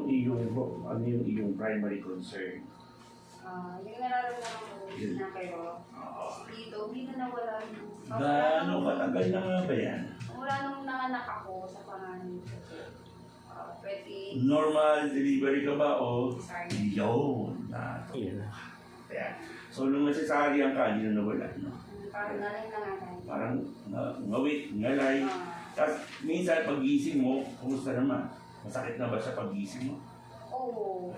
ano yung iyong primary concern? Yung nararamdaman ko na pero dito, hindi na nawala yung... Gaano katagal na nga ba yan? Wala nung nanganak ako sa panganib ko. 20... Normal delivery ka ba o? Sorry. Yun. Ayan. So nung nasasarihan ka, hindi na nawala, no? Parang nalay na nga. Parang ngawit, ngalay. Tapos minsan pag-gising mo, kumusta naman? Masakit na ba sa pag-gising mo? Oo.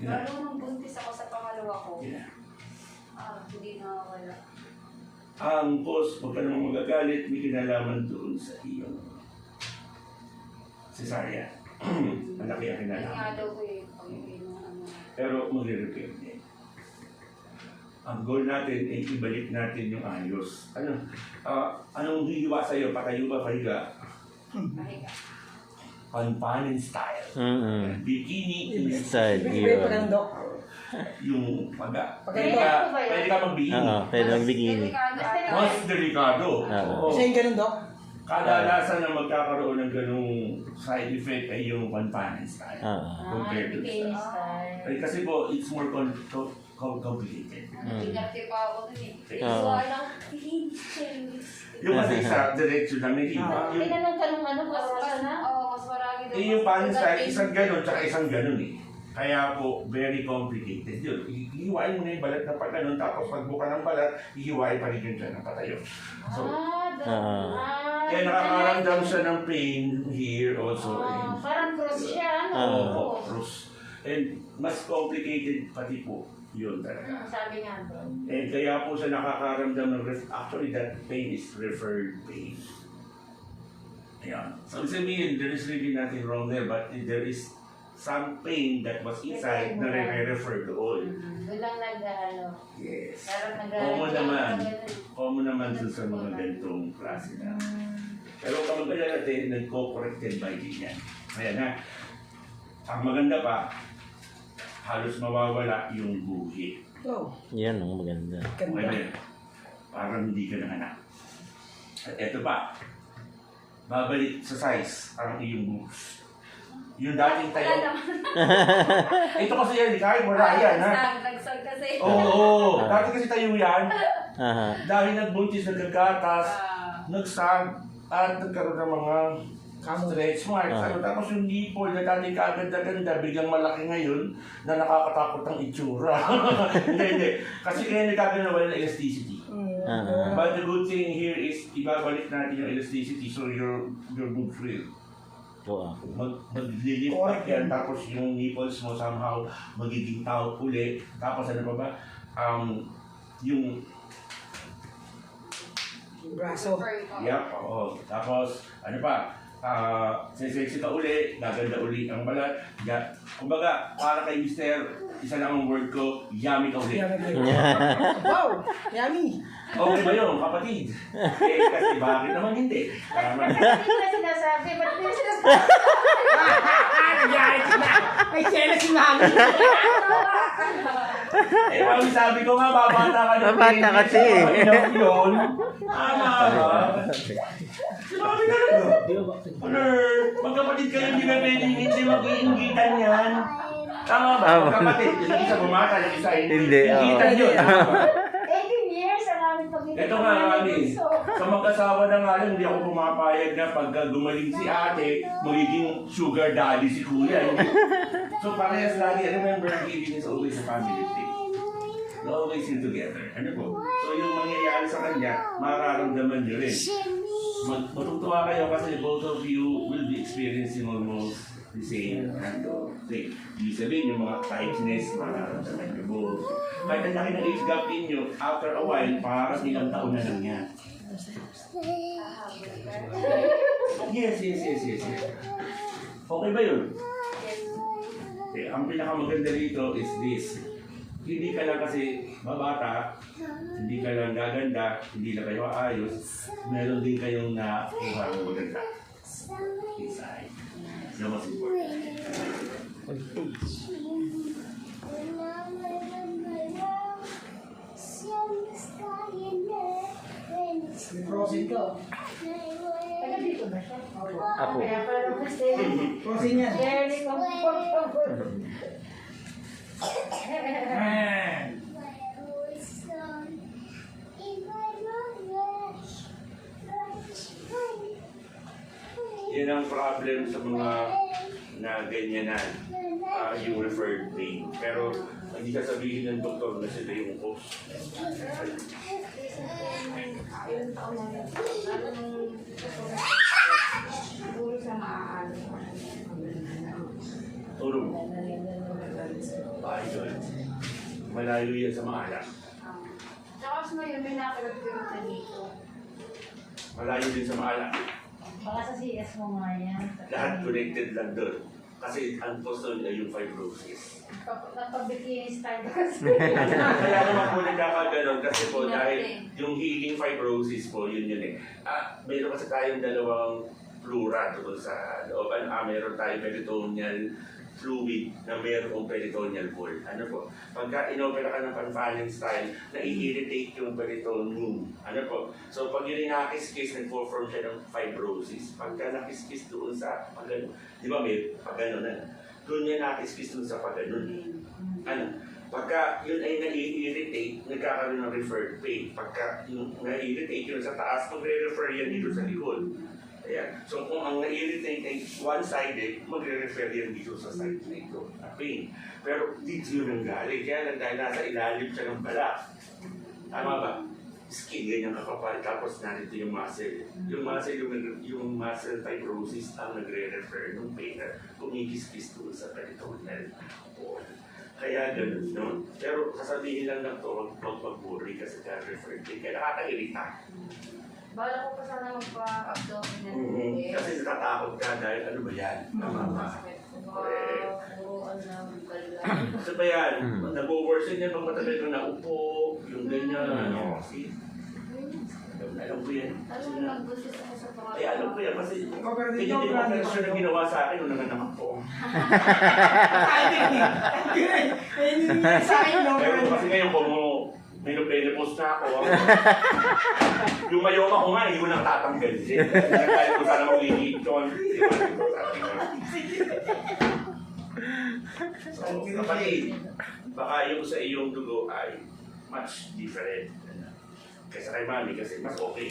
Lalo nung buntis ako sa pangalawa ko. Hindi na wala. Ang cause, huwag ka namang magagalit, may kinalaman doon sa iyong cesarean. Malaki ang kinalaman. Kaya daw ko eh. Pero magre-repair din. Ang goal natin ay ibalik natin yung ayos. Anong hiwa sa'yo? Patayo ba, pahiga? Pahiga. Panpanin style. Bikini Style, Pwede Dok. yung paga. Pwede Pwede ka mag-bikini. Oo, pwede mag-bikini. Mas delikado. Oo. Isa yung ganun, Dok? Kadalasan na magkakaroon ng ganung side effect ay yung panpanin style. Compared to bikini style. Ay, kasi po, it's more complicated. Pinarte pa ako dun eh. Oo. Walang Yung kasi isa, diretso lang na hiwa. Tinanong ka nung ano, mas na? Oo, mas marami daw. Yung panin style, isang ganun, tsaka isang ganun eh. Kaya po, very complicated yun. Hihiwain mo na yung balat na pag ganun, tapos pagbuka ng balat, hihiwain pa rin yun dyan ng patayo. So, kaya nakakaramdam siya ng pain here also. Parang cross siya, Oo, cross. And mas complicated pati po yun talaga. Sabi nga doon. And kaya po siya nakakaramdam ng actually that pain is referred pain. Ayan. So sabihin, there is really nothing wrong there, but there is some pain that was inside na re-refer doon. Doon lang nag-ano. Yes. Parang Common naman dun sa mga ganitong klase na. Pero kapag kaya natin, nagko-corrected by din yan. Ayan ha. Ang maganda pa, halos mawawala yung buhi. Oh. Yan ang maganda. Pwede. Parang hindi ka nanganak. At eto pa, babalik sa size ang iyong boobs. Yung dating tayo. Ito kasi yan, kahit wala yan, ha? Nagsag kasi. Oo, dati kasi tayo yan. Dahil nagbuntis, nagkagatas, nagsag, at nagkaroon ng mga stretch marks. Tapos yung nipple na dating kaaganda-ganda, biglang malaki ngayon na nakakatakot ang itsura. Hindi. Kasi kaya nagkagano wala ng elasticity. But the good thing here is, ibabalik natin yung elasticity so your boobs will. Mag-lift up yan, tapos yung nipples mo somehow magiging taut uli. Tapos ano pa ba? Yung braso. Yep, oo. Tapos, ano pa? Sexy ka uli, gaganda uli ang balat. Kumbaga, para kay Mister, isa lang ang word ko, yummy ka uli. Wow! Yummy! Okay ba yun, kapatid? Kasi bakit naman hindi? Hindi na sinasabi, ba't hindi sinasabi? Nagyari sila! May sela si Mami! Mami, sabi ko nga, babata ka na. Babata kasi. Yun. Tama ba? Si Mami ka na. Magkapatid kayo, hindi ka pwedeng hindi mag-iingitan yan. Tama ba? Magkapatid, yung isa bumata, yung isa Hindi. Ingitan yun. 18 years ang aming pag-ibig. Ito nga, Mami. Sa mag-asawa na nga lang, hindi ako pumapayag na pag gumaling si ate, magiging sugar daddy si kuya. So parehas lagi, remember, giving is always a family thing. You always in together. Ano po? So yung mangyayari sa kanya, mararamdaman nyo rin. Matutuwa kayo kasi both of you will be experiencing almost the same thing. Ibig sabihin yung mga tightness, mararamdaman nyo both. Kahit ang laki ng age gap ninyo, after a while, parang ilang taon na lang yan. Yes. Okay ba yun? Okay, ang pinakamaganda dito is this. Hindi ka lang kasi mabata, hindi ka lang gaganda, hindi na kayo ayos, meron din kayong nakuha ng maganda. Inside. The most important. Frozen ka. Taga dito ba siya? Ako. Kaya pala kasi, Crossing yan. Jerry, Yan ang problem sa mga na ganyanan, yung referred pain. Pero hindi ka sabihin ng doktor na sila yung cause. ilang taon na yun. Siguro sa maaano. Tulong. Ayun. Malayo yan sa maalam. Tsaka mas ngayon, may nakalagyan na dito. Malayo din sa maalam. Baka sa CS mo nga yan. Lahat connected lang doon. Kasi ang cause doon ay yung fibrosis. Napag-bikini style kasi. Kaya naman po nagkakaganon kasi po dahil yung healing fibrosis po, yun eh. Meron kasi tayong dalawang plura doon sa looban. Meron tayong peritoneal fluid na mayroong peritoneal wall. Ano po? Pagka inopera ka ng Pan-Fanning style, nai-irritate yung peritoneum. Ano po? So pag yun nakis-kiss, nag-form siya ng fibrosis. Pagka nakis-kiss doon sa pagano, di ba may pagano na? Doon niya nakis-kiss doon sa pagano. Ano? Pagka yun ay nai-irritate, nagkakaroon ng referred pain. Pagka yung nai-irritate yun sa taas, magre-refer yan dito sa likod. Ayan. So kung ang na-irritate ay one-sided, magre-refer yan dito sa side na ito, na pain. Pero dito yun ang galing. Kaya lang dahil nasa ilalim siya ng balat. Tama ba? Skin, ganyan kakapal. Tapos narito yung muscle. Yung muscle fibrosis ang nagre-refer ng pain na kumikis-kis doon sa peritoneal wall. Kaya ganun nun. Pero sasabihin lang ng to, huwag mag-worry kasi ka-refer pain. Kaya nakaka-irita. Bala ko pa sana magpa-abdominal. Kasi natatakot ka dahil ano ba yan? Tama ba? Puro bala. Kasi ba yan? Nag-worsen yan pag matagal ka naupo, yung ganyan. Ano? See? Alam ko yan. Alam mo, nag-busis ako sa pangalawa. Ay, alam ko yan kasi kanya din yung operasyon na ginawa sa akin nung nanganak ako. Sa akin, no? Pero kasi ngayon kung minupelipos na ako, yung mayoma ko nga, hindi ko nakatatanggal. Kahit kung sana mag-iit yun. So, kapatid, baka yung sa iyong dugo ay much different kaysa kay mami kasi mas okay.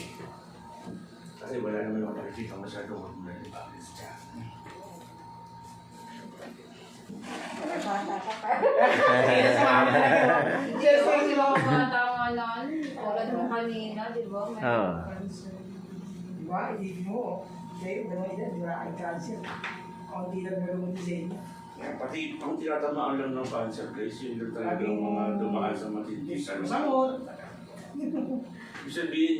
Kasi wala naman ako nakikita masyadong mag-balance ka. Yes, kasi mga tawanan. Tulad mo kanina, di ba? May Oo. cancer. Diba? Hindi mo. Kayo, dalawa yan. Di ba? Ay, cancer. Kaunti lang meron mo sa inyo. Pati ang tinatamaan lang ng cancer guys, yun yung talagang mga dumaan sa matindi. Samot. Ibig sabihin,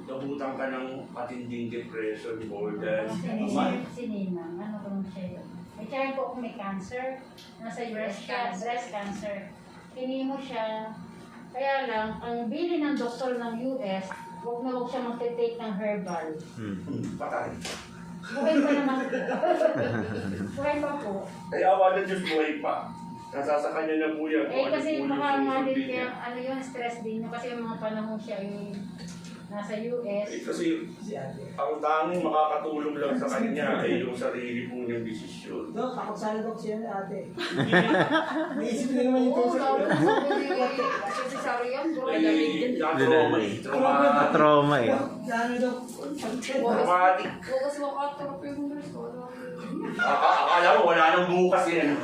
nabutan ka ng matinding depression more than a month. Si Ninang, ano ko nung siya yun? May tiyan po kung may cancer, nasa breast cancer. Hinimo siya, kaya lang, ang bili ng doktor ng US, huwag na huwag siya mag-take ng herbal. Patay. Buhay pa naman. Buhay pa po. Kaya awa ng Diyos buhay pa. Nasasakanya niya po yan. Eh kasi baka nga din niya. kaya, ano yun, stress din. Kasi yung mga panahon siya ay nasa US. Kasi Si ate. ang tanging makakatulong lang sa kanya ay yung sarili po niyang desisyon. Dok, takot sana dok siya ni ate. Naisip ko na naman yung Oo, puso. sabi ko sa cesarean, bro. Ay, na-trauma eh. Trauma eh. Ano dok? Traumatic. Bukas makatrap yung nurse. Akala mo wala nang bukas yan.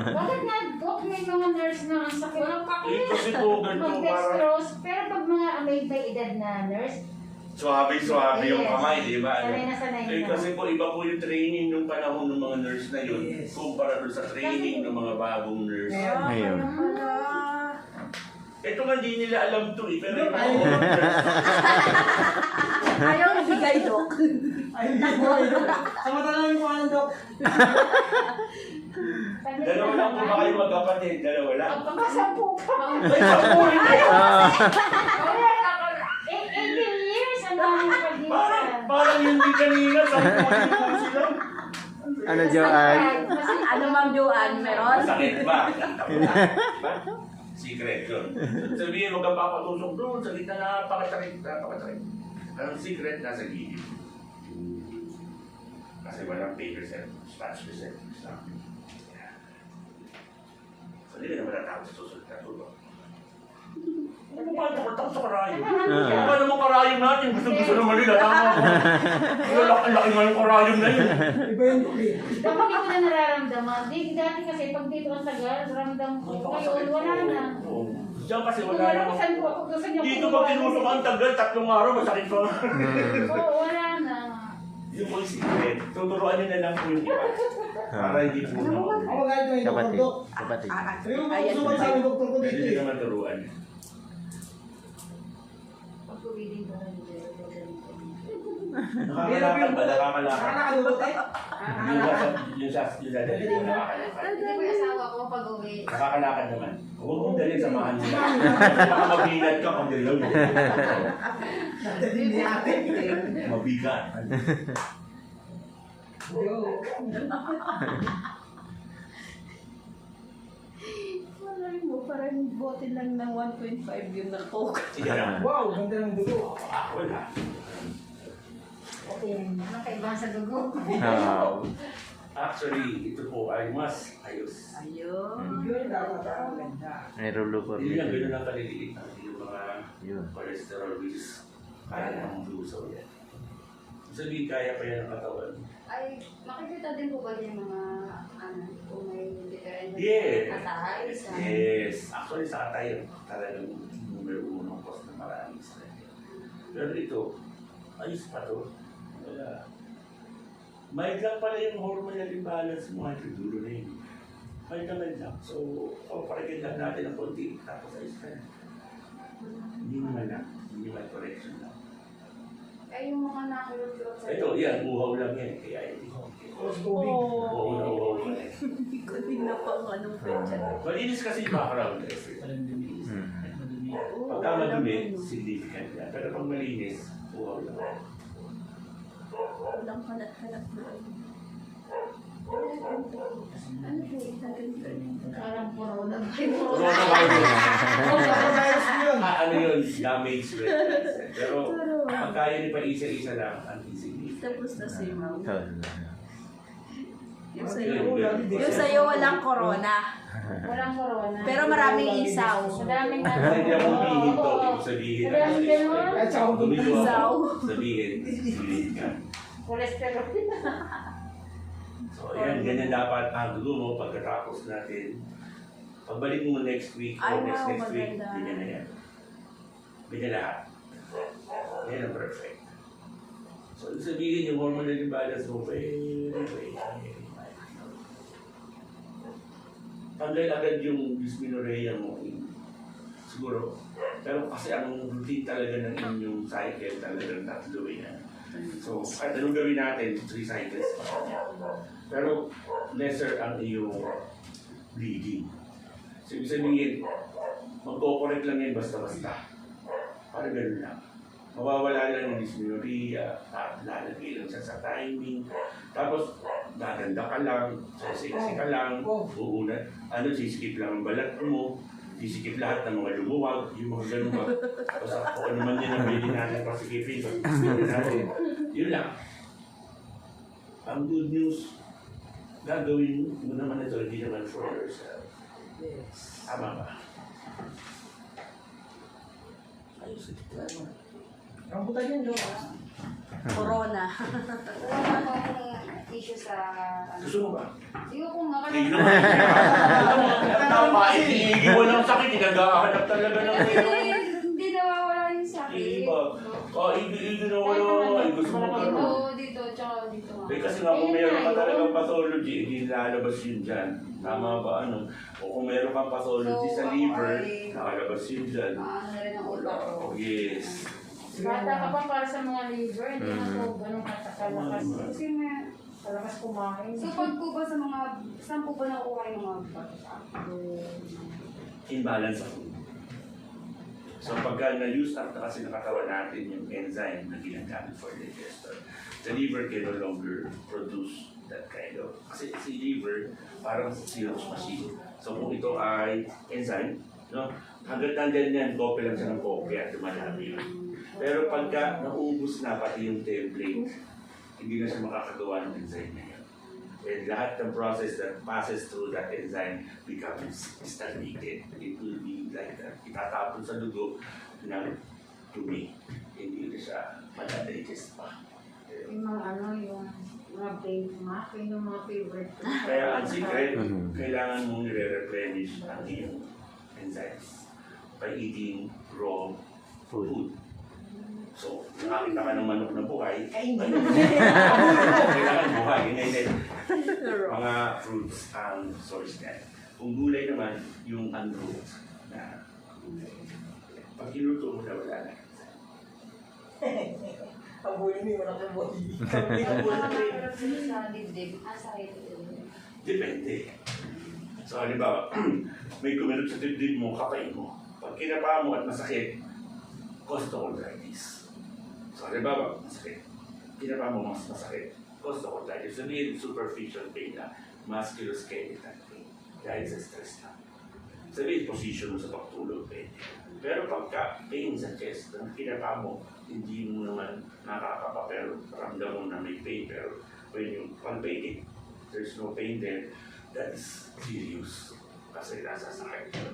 Bakit nga, Dok, may mga nurse na ang sakit. Walang Eh, pakit. kasi po ganito parang Mag-dextrose, pero pag mga may edad na nurse, swabe-swabe yung Yes. kamay, di ba? Sanay na sanay Eh, na. kasi po iba po yung training nung panahon ng mga nurse na yun Yes. kumpara doon sa training ng mga bagong nurse. Ayun. Ito nga hindi nila alam to eh, pero yung mga Ayaw. old nurse, Ayaw ibigay, Dok. Ay, hindi ko ito. Samata lang yung pangalan dok. dalawa lang po ba kayo magkapatid? Dalawa lang. Pagkasampu ka. Ay, sabuhin kayo! 18 years, ano ang pag-iisa? Parang hindi kanina, sabuhin lang sila. Ano, Joanne? Ano, Ma'am Joanne, meron? Masakit ba? Diba? Secret yun. Sabihin, huwag kang papatusok doon, sa gitna na napakatarik. Ang secret nasa gilid. Kasi walang papers and scratch percentage lang. So, hindi ka naman natapos sa susunod na tulong. Ano ba ito? Matapos sa karayom. Ano ba naman karayom natin? Gusto naman nila. Tama ko. Ang laki nga yung karayom na yun. Iba yung tuloy. Dapat hindi ko na nararamdaman. Dati kasi pag dito ang tagal, ramdam ko. Ngayon, wala na. Oo. Diyan kasi Kung wala wala na. ko saan ko, kung gusto niyo Dito pag tinulong ang tagal, 3 araw, masakit pa. Oo, wala na. Yung po yung secret. Tuturuan nyo na lang po yung iba. Para hindi po naman. Ako kahit may doktor, Kapatid. Dok. Kapatid. Sabi mo, gusto mo sabi doktor ko Pwede dito nyo eh. naman turuan. Pag reading ko rin, ganito. Nakakalakad ba? Nakakalakad. Nakakalulot eh. Yung dadali ko, nakakalakad. Hindi ko yung asawa ko pag uwi. Nakakalakad naman. Huwag mong dalhin, samahan mo. Baka mabigat ka kung dilaw. Nadali ni ate. Mabigat. Yo. Malay mo, parang bote lang ng 1.5 yung na Coke. Yan. Wow, ganda ng dugo. Wala. Anong kaibahan sa dugo? Wow. Actually, ito po ay mas ayos. Ayun. Yun, dapat ang ganda. May rulo po Hindi lang rin. gano'n ang kaliliit. Yung mga Yun. cholesterol which is kaya ng luso yan. Sabihin, kaya pa yan ang katawan. Ay, makikita din po ba yung mga, ano, kung may different Yes. atay sa... Yes. Actually, sa atay, talagang numero 1 cause na maraming stress. Pero ito, ayos pa to. Wala. Mild lang pala yung hormonal imbalance mo kahit dulo na yun. Mild lang. So, paragin lang natin ng konti. Tapos ayos ka na. Hindi naman lang. Minimal correction lang. Ay, yung mga nakulot-kulot sa... Ito, yan. Uhaw lang yan. Kaya hindi ko. Tapos tubig. Oo, uhaw pa yan. Hindi ko din na pang anong pwede. Malinis kasi yung background effort. Pagka madumi, significant yan. Pero pag malinis, uhaw lang. Walang kalat-kalat na. Ano po, ganito. Parang corona. Coronavirus yun. Ano yun? Damage red cells. Pero pag kaya ni pa isa-isa lang, ang insignificant. Tapos na si Ma'am. Yung Yun, sa'yo, yun. yung sa'yo walang corona. Walang corona. Pero maraming isaw. Madaming Kasi hindi ako humihinto, ibig sabihin. Madaming gano'n. At saka kung Humito Isaw. ako, sabihin, significant. Cholesterol. So, ayan, ganyan dapat ang dugo mo pagkatapos natin. Pagbalik mo next week Ay, or next wow, week, maganda. ganyan na yan. Ganyan lahat. Yan ang perfect. So, ibig sabihin yung hormonal imbalance mo, very mild. Tanggal agad yung dysmenorrhea mo. Siguro. Pero kasi ang routine talaga ng inyong cycle talagang tatlo yan. So, kahit anong gawin natin, 3 cycles pa kanya. Pero, lesser ang iyong bleeding. So, ibig sabihin, magko-correct lang yan basta-basta. Para ganun lang. Mawawala lang yung dysmenorrhea, at lalagay lang siya sa timing. Tapos, gaganda ka lang, sexy ka lang, uuna, sisikip lang ang balat mo, sisikip lahat ng mga lumuwag, yung mga ganun ba. Tapos ako naman yun ang bilhin natin pasikipin. Yun lang. Ang good news, gagawin mo naman ito, hindi naman for yourself. Tama ba? Ayos ito. Rambutan yun, Dok. Corona. Wala pa akong issue sa... ano. Gusto mo ba? Hindi ko kung Hindi nakakita. naman. Ang tama, hindi walang sakit, naghahanap talaga ng Hindi nawawala yung sakit. iba. Hindi na wala. Ay, gusto mo karoon. Oo, dito, tsaka dito nga. Eh kasi nga kung meron ka talagang pathology, hindi lalabas yun dyan. Tama ba ano? O kung meron kang pathology sa liver, nakalabas yun dyan. Ano na rin ang utak ko. Yes. Bata ka pa para sa mga liver, hindi na po ganun kalakas. Kasi may... Kalakas kumain. So pag po ba sa mga... Saan po ba nakukuha yung mga bata? Imbalance ako. So pagka na-use up na kasi nakatawan natin yung enzyme na ginagamit for digestion, the liver can no longer produce that kind of... Kasi si liver, parang Xerox machine. So kung ito ay enzyme, no? Hanggat nandyan yan, copy lang siya ng copy at dumadami yun. Pero pagka naubos na pati yung template, hindi na siya makakagawa ng enzyme na yun. And lahat ng process that passes through that enzyme becomes stagnated. It will be like that. Itatapon sa dugo ng tumi. Hindi na siya madadigest pa. Yung mga yung mga pain, yung mga favorite ko. Kaya ang secret, kailangan mong nire-replenish ang iyong enzymes by eating raw food. So, nakakita ka ng manok na buhay, kailangan buhay. Hindi. Mga fruits ang source niya. Kung gulay naman, yung unroot na gulay. Pag inuto mo na, wala na. Pabuli mo yung walang kabuli. Pero sa dibdib, sakit. Depende. So, halimbawa, may kuminot sa dibdib mo, kapain mo. Pag kinapa mo at masakit, costochondritis. So, halimbawa, masakit. Kinapa mo mas masakit, costochondritis. Sabihin, superficial pain na, musculoskeletal pain. Dahil sa stress na. Sabihin, position mo sa pagtulog, pwede. Pero pagka pain sa chest, na kinapa mo, hindi mo naman nakakapa, pero ramdam mo na may pain. Pero when you palpate it, there's no pain there, that is serious. Kasi nasa sakit yun.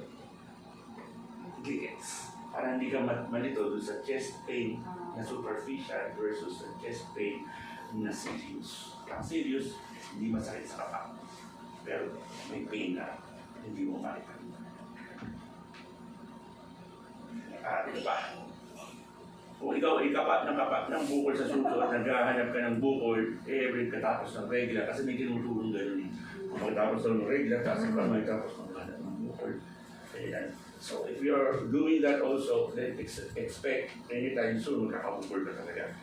Gigets. Para hindi ka malito doon sa chest pain na superficial versus sa chest pain na serious. Ang serious, hindi masakit sa kapak. Pero may pain na hindi mo makita. Diba? Kung ikaw ay kapat ng bukol sa suso at naghahanap ka ng bukol, every katapos ng regla, kasi may tinutulong gano'n eh. Kung magtapos ng regla, kasi pa may tapos ng hanap ng bukol. Ayan. So if you're doing that also, then expect anytime soon magkakabukol ka talaga.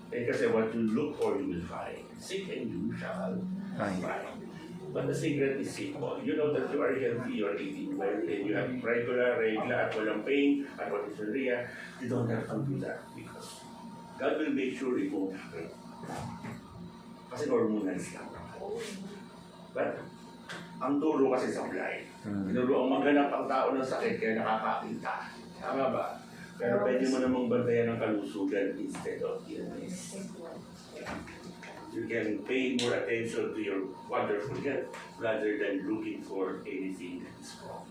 Eh kasi what you look for, you will find. Seek and you shall find. But the secret is simple. You know that you are healthy, you are eating well, and you have regular, at walang pain, at walang diarrhea. You don't have to do that because God will make sure it won't happen. Kasi hormonals lang. But ang turo kasi sa blind. Tinuro ang maghanap ang tao ng sakit kaya nakakakita. Tama ba? Pero pwede mo namang bantayan ng kalusugan instead of illness. You can pay more attention to your wonderful health rather than looking for anything that is wrong.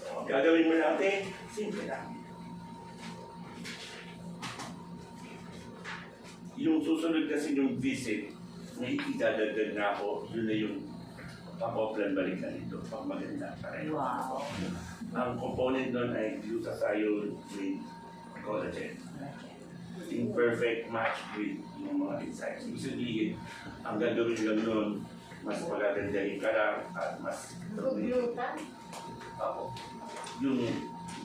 So, gagawin mo natin, simple lang. Yung susunod kasi yung visit, may idadagdag na ako, yun na yung pang-offline balik na ito, pang maganda pa rin. Wow. Ang component nun ay glutathione with collagen. In perfect match with yung mga enzymes. Ibig sabihin, ang gagawin lang nun, mas magagandahin ka lang at mas... Gluten? Ako. Yung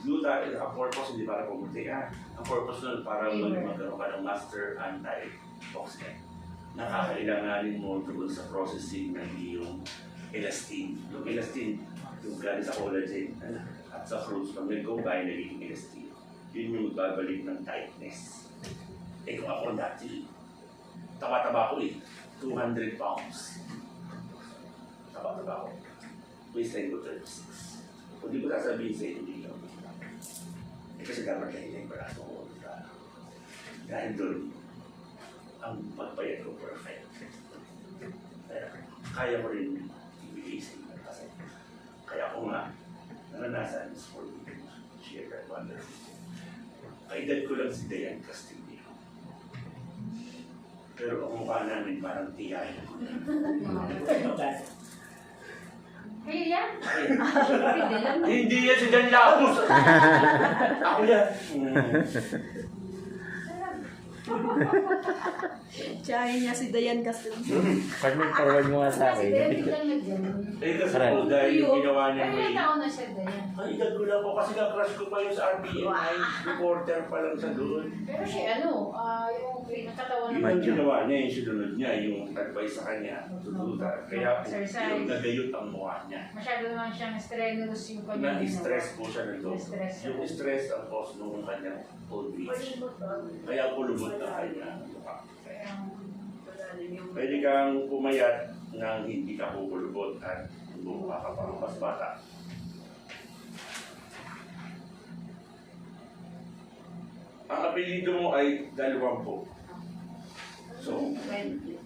gluta, ang purpose hindi para pumunti ka. Ang purpose nun para magkaroon ka ng master antioxidant. Nakakailanganin mo doon sa processing ng iyong elastin. Yung elastin, yung galing sa collagen at sa fruits, pag nag-combine, nagiging elastin. Yun yung magbabalik ng tightness. Eh kung ako dati, taba-taba ko 200 pounds. Taba-taba ko. Waistline ko 36. Kung di ko sasabihin sa inyo, hindi lang. Eh kasi dapat kayo yung braso ko. Dahil doon, ang pagpayat ko perfect. Kaya ko rin ibigay sa inyo kasi kaya ko nga naranasan is for me to share that wonderful. Kaedad ko lang si Dayan Castillo. Pero ang mukha namin parang tiyay. Kayo yan? Hindi yan si Dan Lapus! Ako yan! Tsahin niya si Dayan Castillo. Pag nag-forward mo nga sa Kasi akin. dahil biglang nag-gano'n. Eh kasi po dahil yung ginawa niya Pero may... ilang taon na siya Dayan? Ay, edad ko lang po kasi na-crush ko pa yung sa RPNI. Reporter pa lang sa doon. Pero siya yung pinakatawan Yun naman ang ginawa niya, yung sinunod niya, yung advice sa kanya, tututa. Kaya po, Exercise. yung nagayot ang mukha niya. Masyado naman siyang strenuous yung kanyang Na-stress po siya nito. Na-stress. Yung stress ang cause nung kanyang old age. Kaya kulubot na kanya mukha. Pwede kang pumayat nang hindi ka kukulubot at bumuka ka pang mas bata. Ang apelido mo ay 20. So, 20.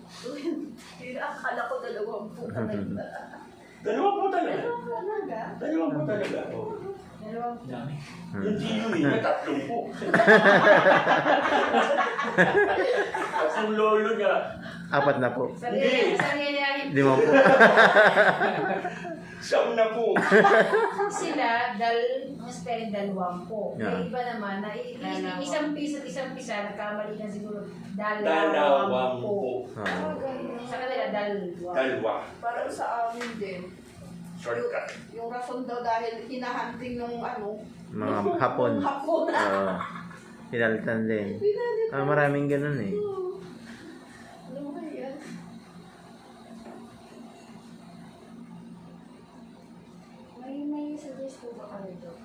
Akala ko 20 talaga. 20 talaga. Talaga? 20 talaga. Oh. Dalawang Yung Gino niya, 30 po. At ang lolo niya, 4 na po. Hindi. sabi niya, 5 po. 10 na po. sila, mas pwede 20. Yeah. May iba naman, na isang piso at isang pisa, nagkamali na siguro, 20. Po. Sa kanila, 2. Dalawa. Parang sa amin din. Shortcut. Yung rason daw dahil hinahunting nung ano. Mga hapon. Hapon. Oo. Pinalitan din. Maraming ganun eh. Ano ba yan? May suggest po ba kayo doon?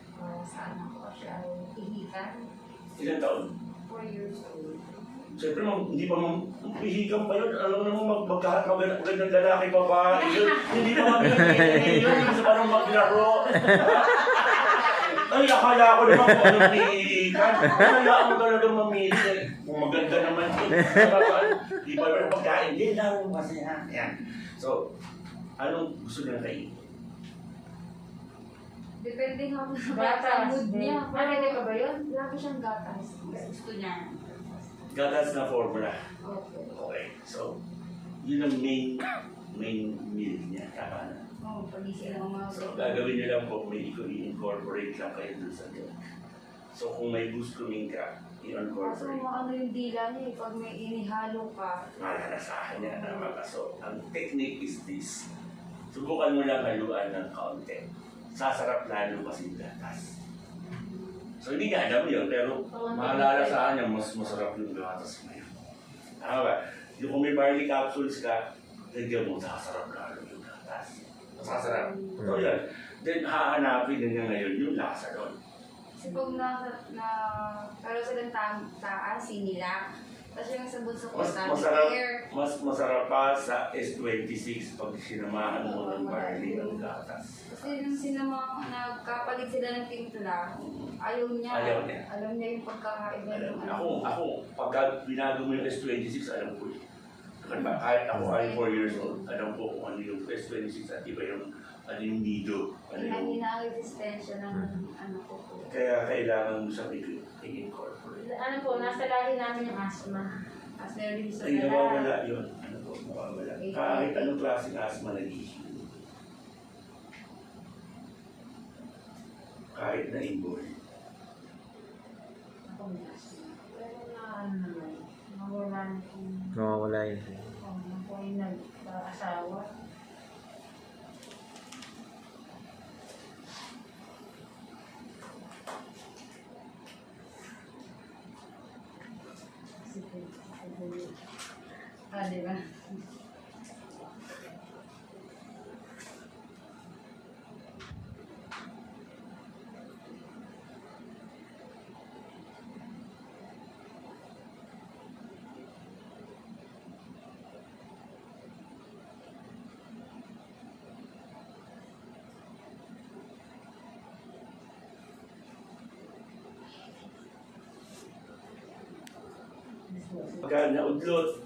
Sa anak ko siya ay ihikan? Ilan taon? 4 years old. Siyempre, hindi pa mahihigang pa yun. Alam naman, magandang lalaki pa ba? Yun, hindi pa mag-iingay yun. Yung parang maglaro. Ay, akala ko naman kung anong hihigan. Kaya mo talaga mamili. Kung maganda naman yun. Di ba yung pagkain? Hindi, laro masaya. Yan. So, anong gusto niya kayo? Depende nga po sa Gatas. mood niya. Narinig ka ba yun? Lagi siyang gatas. Gusto niya. Gatas na formula. Okay. Okay. So, yun ang main meal niya. Tama na. Oo, pagising ng mga So, gagawin niyo lang po, may i-incorporate lang kayo dun sa milk. So, kung may gustuming ka, Kaso i-incorporate. ano yung dila niya eh, pag may inihalo ka. Malalasahan niya na So, ang technique is this. Subukan mo lang haluan ng kaunti. Sasarap lalo kasi yung gatas. So, hindi niya alam yun, pero malalasahan niya, mas masarap yung gatas ngayon. Tama ba? Yung kung may barley capsules ka, lagyan mo, sasarap lalo yung gatas. Masasarap. So, yan. Then, hahanapin din niya ngayon yung lasa doon. Kasi pag pero silang taas, sinila. Tapos yung sa bunso ko, Mas masarap pa sa S26 pag sinamahan mo ng barley ng gatas. Kasi nung nagkapalit sila ng timpla, ayaw niya. Ayaw niya. Alam niya yung pagkakaiba ng Ako, pagka binago mo yung S26, alam ko yun. Kahit ako ay 4 years old, alam ko kung ano yung S26 at iba yung nido. Hinaresistensya ng ano ko po. Kaya kailangan mo sa i-incorporate. Ano po, nasa lahi namin yung asthma. As meron din sa Ay, nawawala yun. Ano po, nawawala. Kahit anong klaseng asthma nag-issue. Kahit na inborn. Ako may asthma. Pero na ano naman, nawala na kung Mawawala yun. ako yung nag-asawa. di ba? Pagka naudlot,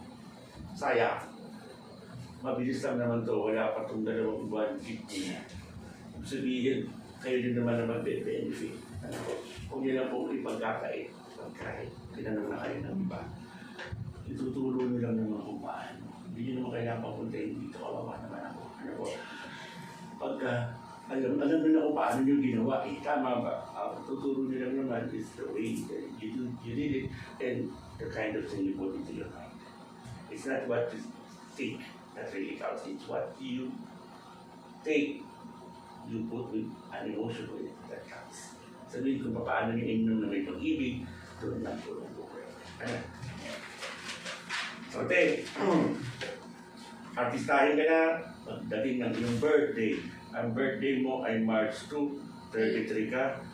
sayang. Mabilis lang naman to, wala pa itong 2 buwan, 50. Sabihin, kayo din naman na magbe-benefit. Ano po? Kung yun lang po ipagkakait, tinanong na kayo ng iba. Ituturo nyo lang naman kung paano. Hindi nyo naman kailangan papuntahin dito, kawawa naman ako. Ano po? Pagka, alam nyo na kung paano nyo ginawa, tama ba? Tuturo nyo lang naman is the way that you did it and the kind of thing you put into your mind. It's not what you think that really counts. It's what you take, you put with an emotion with it that counts. Sabihin kung paano nyo inom na may pag-ibig, doon lang po lang po. So, te, artistahin ka na, pagdating ng iyong birthday. Ang birthday mo ay March 2, 33 ka.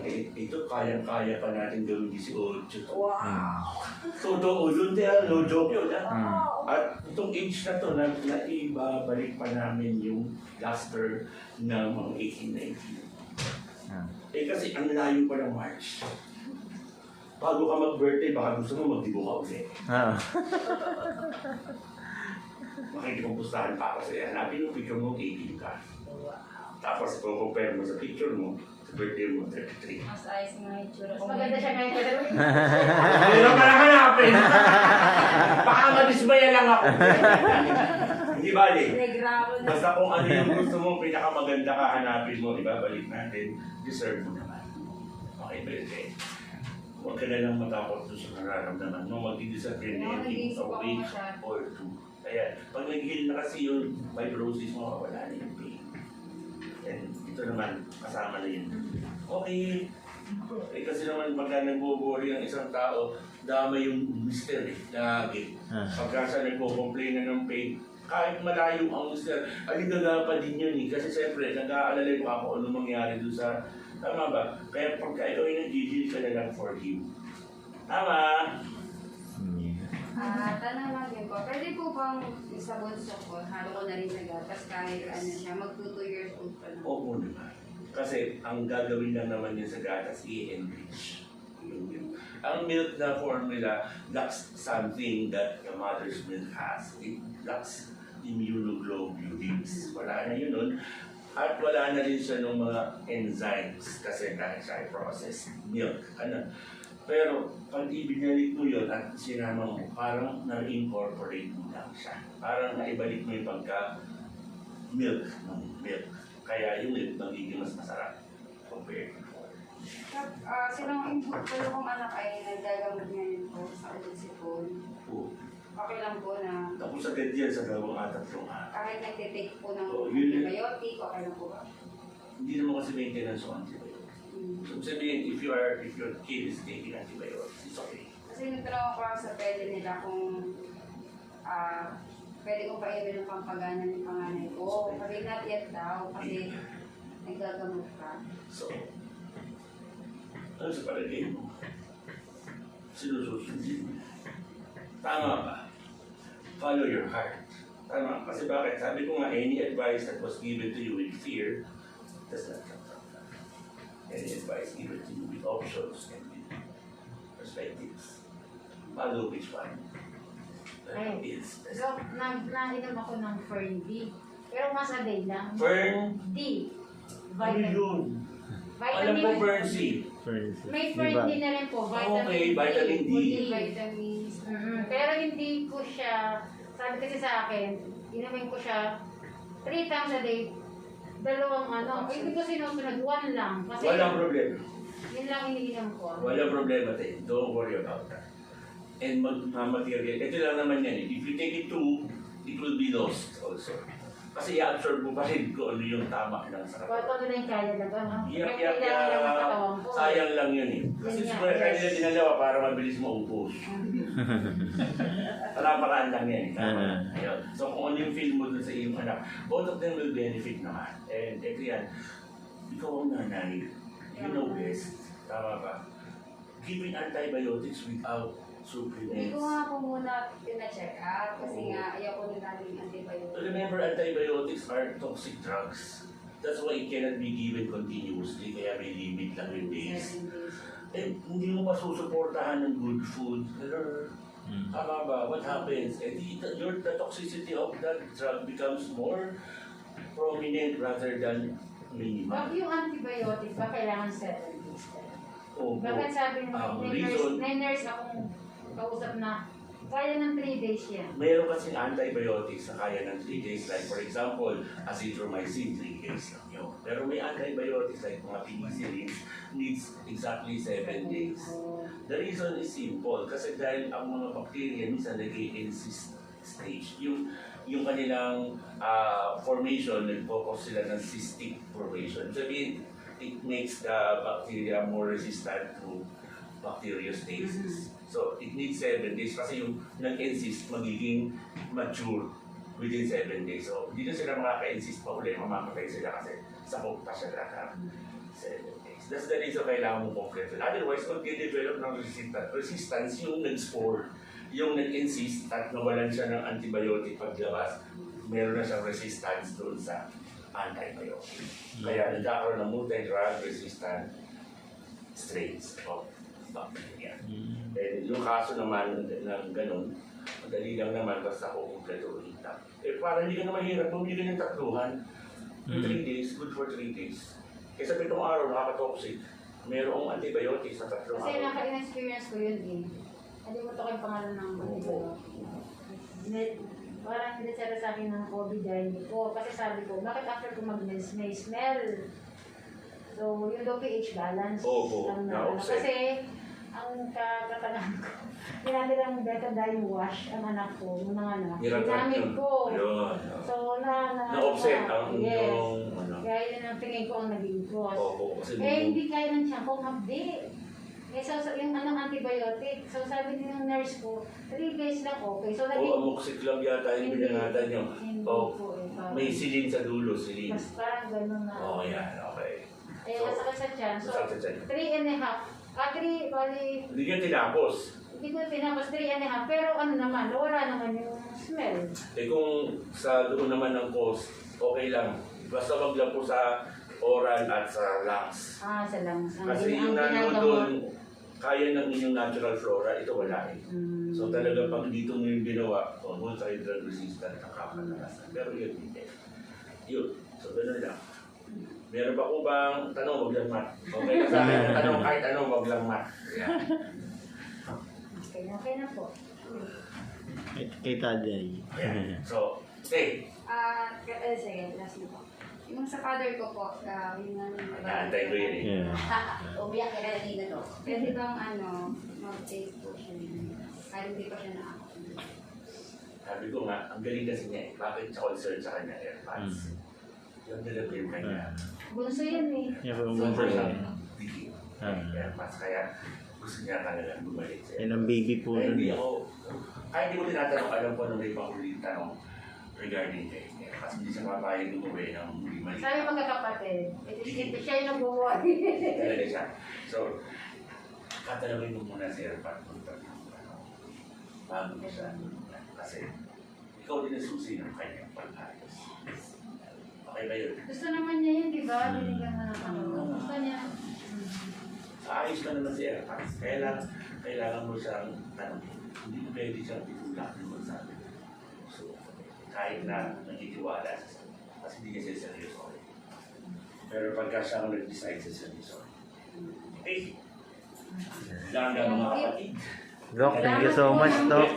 ito kayang-kaya pa natin gawin 18. Wow! Totoo yun, no joke yun. Wow! At itong age na to, naibabalik pa namin yung luster ng mga 18-19. Kasi ang layo pa ng March. Bago ka mag-birthday, baka gusto mo magdibo ka ulit. Makikipagpustahan pa ako sa'yo. Hanapin yung picture mo, 18 ka. Tapos compare mo sa picture mo, sa birthday mo, 33. Mas ayos nga yung itsura. Mas maganda siya ngayon pero Pero para hanapin! Baka madismaya lang ako. Hindi bali. Negraro na. Basta kung ano yung gusto mo, pinakamaganda ka, hanapin mo, ibabalik natin, deserve mo naman. Okay, birthday. Huwag ka na lang matakot doon sa nararamdaman mo. Mag-disappear na yung Nag-iisip a ako week masyado. or 2. Kaya, pag nag-heal na kasi yung fibrosis mo, wala na yung pain. And ito naman, kasama na yun. Okay. Kasi naman pagka nagbo-worry ang isang tao, dama yung mister lagi. Pagka siya nagpo-complain na ng pain, kahit malayo ang mister, aligaga pa din yun Kasi siyempre, nag-aalalay pa ako ano mangyari doon sa... Tama ba? Kaya pagka ikaw ay nag-gigil ka na lang for him. Tama? Tanong lang din po. Pwede po bang sa bunso ko, halo ko na rin sa gatas kahit ano siya, mag 2 years old pa na. Oo naman. Kasi ang gagawin lang naman yun sa gatas, i-enrich. Ang milk na formula lacks something that the mother's milk has. It lacks immunoglobulins. Wala na yun nun. At wala na rin siya ng mga enzymes kasi dahil siya ay processed milk. Pero pag ibinalik mo yun at sinama mo, parang na-incorporate mo lang siya. Parang naibalik mo yung pagka-milk ng milk. Kaya yung milk magiging mas masarap compared to before. Sinong input ko yung anak ay nagagamot ngayon po sa ulit-sipon. Oo. Okay lang po na Tapos agad yan sa 2 at 3 araw. kahit nagtitake po ng Oh, yun yun. antibiotic, okay lang po ba? Hindi naman kasi maintenance ng antibiotics. So sabihin, if your kid is taking antibiotics, it's okay. Kasi nagtanong ako sa pwede nila kung pwede kong paimin ng pampagana ng panganay ko. Sabi not yet daw kasi naggagamot ka. So, ano sa palagay mo? Sinususundin mo. Tama ba? Follow your heart. Tama. Kasi bakit? Sabi ko nga, any advice that was given to you with fear does not come from God. Any advice given to you with options and with perspectives. Follow which one? That is best. so, nainom ako ng Fern D. Pero mas a day lang. Fern? D. Ano yun? Alam ko Fern C. May Fern D na rin po. Okay, vitamin D. Vitamins. Pero hindi ko siya, sabi kasi sa akin, inumin ko siya 3 times a day. Dalawang hindi ko sinusunod, 1 lang. Kasi Walang problema. yun lang iniinom ko. Walang problema tayo. Don't worry about that. And mag-material. Ito lang naman yan. If you take it too, it will be lost also. Kasi i-absorb mo pa rin kung ano yung tama lang sa Kung katawan. ano na yung kaya na ba? Yak, sayang lang yun eh. Kasi Yun nga, siguro kaya yes. nila dinalawa para mabilis maubos. Palapakaan lang yan. Tama. Ayun. So kung ano yung feel mo dun sa iyong anak, both of them will benefit naman. And ito yan, ikaw ang nanay. You know best. Tama ba? Giving antibiotics without Hindi supplements. ko nga po muna pina-check up kasi nga ayaw ko na namin antibiotic. Remember, antibiotics are toxic drugs. That's why it cannot be given continuously, kaya may limit lang yung days. 7 days. Eh, hindi mo masusuportahan ng good food. Tama ba? What happens? Eh, the toxicity of that drug becomes more prominent rather than minimal. Pag yung antibiotic ba kailangan 7 days? Oh, Bakit sabi mo, reason, may nurse akong kausap na kaya ng 3 days yan. mayroon kasing antibiotics na kaya ng 3 days. Like for example, azithromycin, 3 days lang yun. Pero may antibiotics like mga penicillin needs exactly 7 days. The reason is simple. Kasi dahil ang mga bacteria minsan nag-i-insist stage. Yung kanilang formation, nag-focus sila ng cystic formation. Sabihin, it makes the bacteria more resistant to bacteriostasis. So, it needs 7 days kasi yung nag-insist magiging mature within 7 days. So, hindi na sila makaka-insist pa ulit, mamamatay sila kasi sakop pa siya lahat 7 days. That's the reason kailangan mo konkreto. Otherwise, mag-develop ng resistance yung nag-spore, yung nag-insist at nawalan siya ng antibiotic paglabas, meron na siyang resistance doon sa antibiotic. Kaya nagkakaroon ng multi-drug resistant strains of bacteria. And yung kaso naman ng ganun, madali lang naman basta kung kompleto ulit lang. Eh para hindi ka na mahirap, bumili ka ng takluhan. 3 days, good for 3 days. Kaya sa 7 araw, nakaka-toxic. Merong antibiotics na 3 Kasi araw. naka-experience ko yun eh. Hindi mo ito yung pangalan ng parang hindi sila sa akin ng COVID dahil hindi ko. Kasi sabi ko, bakit after ko mag-mens may smell? So, yung daw pH balance. Oo, Ang na-offset. kasi, ang katatangan ko, ginamit ang betadine wash ang anak ko, yung mga anak. Niratrat Ginamit yun. ko. Yun. So, Na-offset ang yes. yung ano. Kaya yun ang tingin ko ang naging cause. Oo, kasi Hindi kaya ng tiyan ko, mabdi. Yung antibiotic. So sabi din ng nurse ko, 3 days lang okay. So naging... amoxicillin lang yata yung binangatan nyo. Hindi Oo. po eh. May silin sa dulo, silin. Mas parang gano'n na. Oo, yan, okay. Eh, masakit sa tiyan. So, Masakit sa tiyan. 3 and a half. 3, bali, Hindi ka tinapos. hindi ko tinapos 3 and a half. Pero ano naman, wala naman yung smell. Eh kung sa doon naman ng cause, okay lang. Basta wag lang po sa oral at sa lungs. Sa lungs. Kasi yung nandun doon, kaya ng inyong natural flora, ito wala eh. So talaga pag dito mo yung ginawa, multi-drug resistant ang kakalakasan. Pero yun, hindi. Yun. So gano'n lang. Meron pa ko bang tanong, wag lang mat. Okay na sa akin, tanong kahit tanong, wag lang mat. Yeah. Okay na po. Kay Taday. Yeah. So, stay. Sige, last na po. Yung sa father ko po, yung Naantay ko yun eh. Yeah. Umiyak ka na din to. Pwede bang mag-take po siya yun? Kahit hindi pa siya nakakapagod. Sabi ko nga, ang galing kasi niya eh. Bakit siya concerned sa kanya AirPods? Yung nilap yung kanya. Bunso yan eh. Yeah, kung Super bunso siyang eh. bigay. Ah. AirPods. Kaya gusto niya talaga bumalik sa Yan ang baby po Kaya nun. hindi ako, kahit hindi ko tinatanong, alam ko nung may pakuling tanong regarding kay AirPods. Hindi siya mapayag umuwi ng hindi mali. Sabi magkakapatid, ito siya yung nagbubuhay. Talaga siya. So, katanungin mo muna si AirPods kung bago siya. Kasi, ikaw din ang susi ng kanyang pag-ayos. Okay ba yun? Gusto naman niya yun, di ba? Binigyan mo ng ano. Gusto niya. Ayos ka naman si AirPods. Kailangan mo siyang tanongin. Hindi mo pwede siyang itulak ng magsabi. So, kahit na nagtitiwala sa sabi. Kasi hindi niya siya seryoso. Pero pagka siya ang nag-decide sa seryoso. Okay. Lang mga kapatid. Doc, thank you so much, Doc.